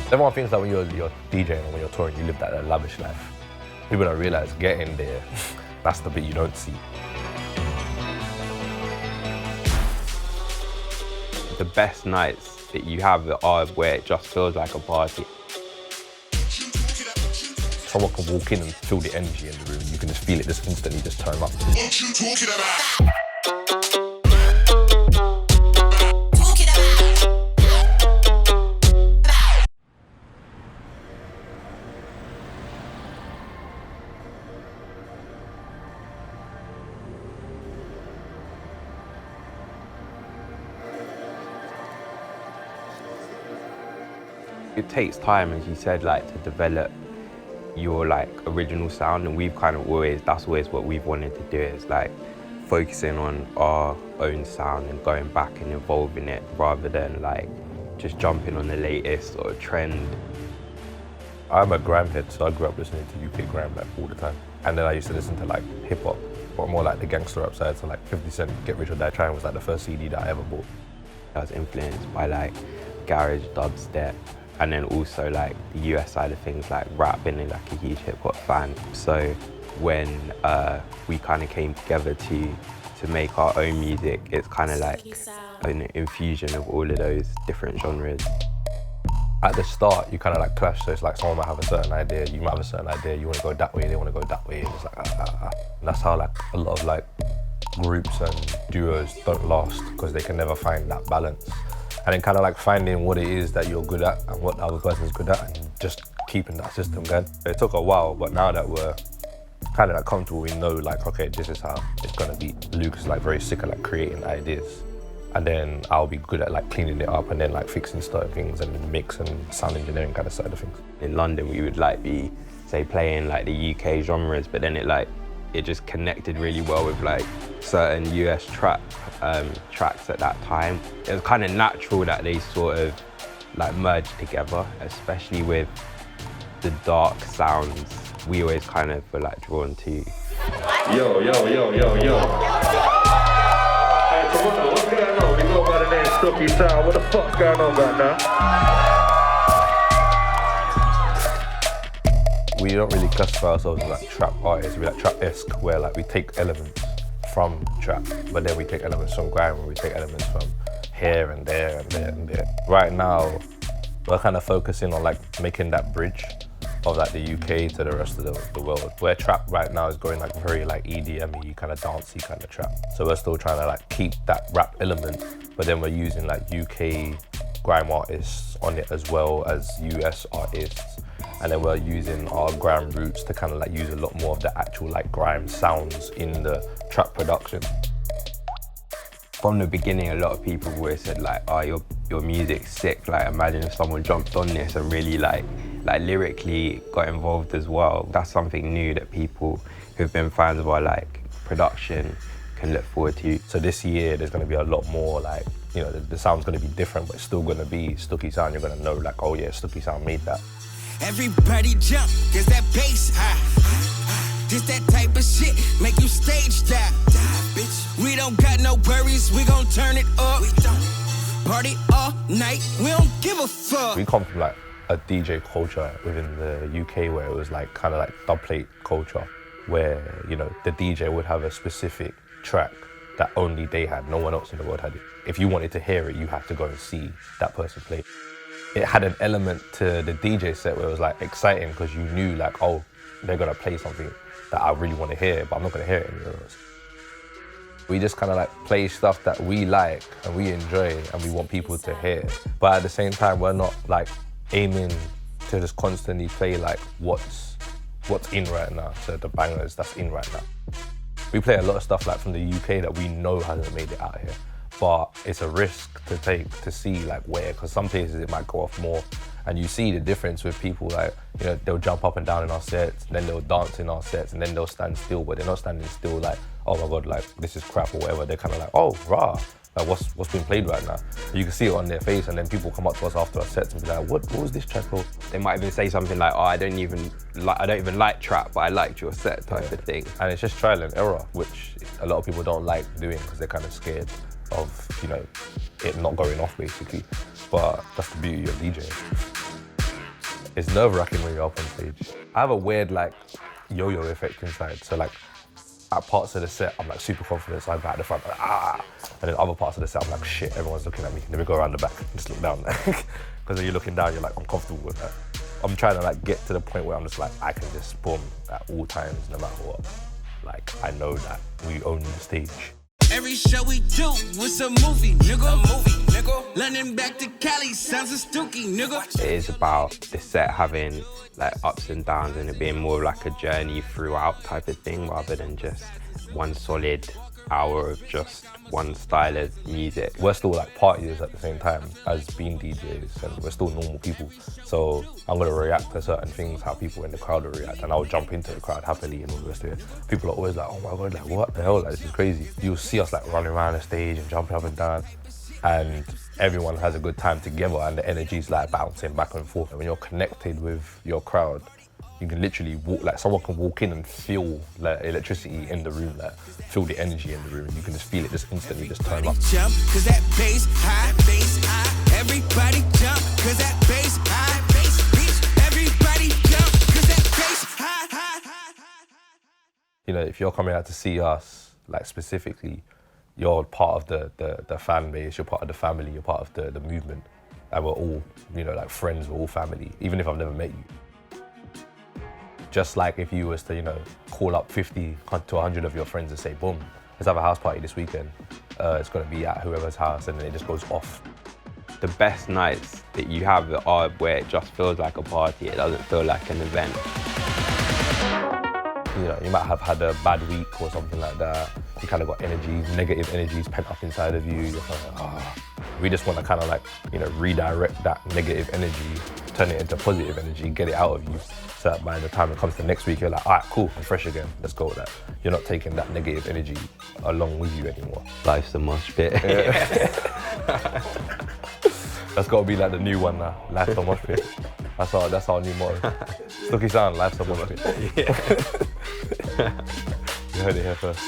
Everyone thinks that when you're DJing or when you're touring, you live that lavish life. People don't realize getting there, that's the bit you don't see. The best nights that you have are where it just feels like a party. Someone can walk in and feel the energy in the room. You can just feel it just instantly just turn up. It takes time, as you said, like to develop your like original sound, and we've kind of that's always what we've wanted to do, is like focusing on our own sound and going back and evolving it rather than like just jumping on the latest sort of trend. I'm a grime head, so I grew up listening to UK grime like all the time. And then I used to listen to like hip hop, but more like the gangster rap side, so like 50 Cent, Get Rich or Die Trying was like the first CD that I ever bought. I was influenced by like garage, dubstep, and then also like the US side of things, like rap, being like a huge hip hop fan. So when we kind of came together to make our own music, it's kind of like an infusion of all of those different genres. At the start, you kind of like clash, so it's like someone might have a certain idea, you might have a certain idea, you want to go that way, they want to go that way, and it's like And that's how like a lot of like groups and duos don't last, because they can never find that balance. And then kind of like finding what it is that you're good at and what the other person's good at, and just keeping that system going. It took a while, but now that we're kind of like comfortable, we know like, okay, this is how it's gonna be. Luke is like very sick at like creating ideas, and then I'll be good at like cleaning it up and then like fixing certain things and then mix and sound engineering kind of side of things. In London, we would like be, say, playing like the UK genres, but then it just connected really well with like certain US tracks at that time. It was kind of natural that they sort of like merged together, especially with the dark sounds we always kind of were like drawn to. Yo. Hey, Toronto, what's going on? We go by the name Stooki Sound. What the fuck's going on right now? We don't really classify ourselves as like trap artists. We're like trap-esque, where like we take elements from trap, but then we take elements from grime, and we take elements from here and there and there and there. Right now, we're kind of focusing on like making that bridge of like the UK to the rest of the world. Where trap right now is going like very like EDM-y, kind of dancey kind of trap. So we're still trying to like keep that rap element, but then we're using like UK grime artists on it as well as US artists. And then we're using our grime roots to kind of like use a lot more of the actual like grime sounds in the trap production. From the beginning, a lot of people always said like, oh, your music's sick. Like, imagine if someone jumped on this and really like lyrically got involved as well. That's something new that people who've been fans of our like production can look forward to. So this year, there's going to be a lot more like, you know, the sound's going to be different, but it's still going to be Stooki Sound. You're going to know like, oh yeah, Stooki Sound made that. Everybody jump, cause that bass high. Just that type of shit, make you stage dive, bitch. We don't got no worries, we gon' turn it up. We don't party all night, we don't give a fuck. We come from like a DJ culture within the UK where it was like kind of like dubplate culture, where, you know, the DJ would have a specific track that only they had, no one else in the world had it. If you wanted to hear it, you had to go and see that person play. It had an element to the DJ set where it was like exciting, because you knew like, oh, they're gonna play something that I really want to hear, but I'm not gonna hear it anywhere else. We just kind of like play stuff that we like and we enjoy and we want people to hear. But at the same time, we're not like aiming to just constantly play like what's in right now, so the bangers that's in right now. We play a lot of stuff like from the UK that we know hasn't made it out here. But it's a risk to take to see like where, because some places it might go off more, and you see the difference with people like, you know, they'll jump up and down in our sets, and then they'll dance in our sets, and then they'll stand still, but they're not standing still like, oh my God, like this is crap or whatever. They're kind of like, oh, rah, like what's being played right now? You can see it on their face, and then people come up to us after our sets and be like, what was this track called? They might even say something like, oh, I don't even like trap, but I liked your set type of thing. And it's just trial and error, which a lot of people don't like doing because they're kind of scared of, you know, it not going off basically. But that's the beauty of DJing. It's nerve-wracking when you're up on stage. I have a weird like yo-yo effect inside. So like at parts of the set, I'm like super confident, so I go at the front, like, ah. And then other parts of the set, I'm like, shit, everyone's looking at me. Let me go around the back and just look down. Because when you're looking down, you're like, I'm comfortable with that. I'm trying to like get to the point where I'm just like, I can just boom at all times, no matter what. Like, I know that we own the stage. Every show we do was a movie, nigga. London back to Cali, sounds of Stooki, nigga. It is about the set having like ups and downs and it being more like a journey throughout type of thing rather than just one solid hour of just one style of music. We're still like partiers at the same time as being DJs, and we're still normal people. So I'm gonna react to certain things, how people in the crowd will react, and I'll jump into the crowd happily and all the rest of it. People are always like, oh my God, like what the hell, like this is crazy. You'll see us like running around the stage and jumping up and down, and everyone has a good time together and the energy's like bouncing back and forth. And when you're connected with your crowd, you can literally walk, like someone can walk in and feel like electricity in the room, like feel the energy in the room. You can just feel it just instantly just turn up. Jump, cause that bass high, bass high. Everybody jump, cause that bass high, bass, bitch. Everybody jump, cause that bass high, high, high. You know, if you're coming out to see us, like specifically, you're part of the fan base, you're part of the family, you're part of the movement. And we're all, you know, like friends, we're all family, even if I've never met you. Just like if you was to, you know, call up 50 to 100 of your friends and say, boom, let's have a house party this weekend. It's gonna be at whoever's house, and then it just goes off. The best nights that you have are where it just feels like a party. It doesn't feel like an event. You know, you might have had a bad week or something like that. You kind of got energies, negative energies pent up inside of you. You're kind of like, ah. We just want to kind of like, you know, redirect that negative energy, turn it into positive energy, get it out of you. So that by the time it comes to next week, you're like, all right, cool, I'm fresh again, let's go with that. You're not taking that negative energy along with you anymore. Life's a mosh pit. That's got to be like the new one now, life's a mosh pit. That's our new motto. Stooki Sound, life's a mosh pit. You heard it here first.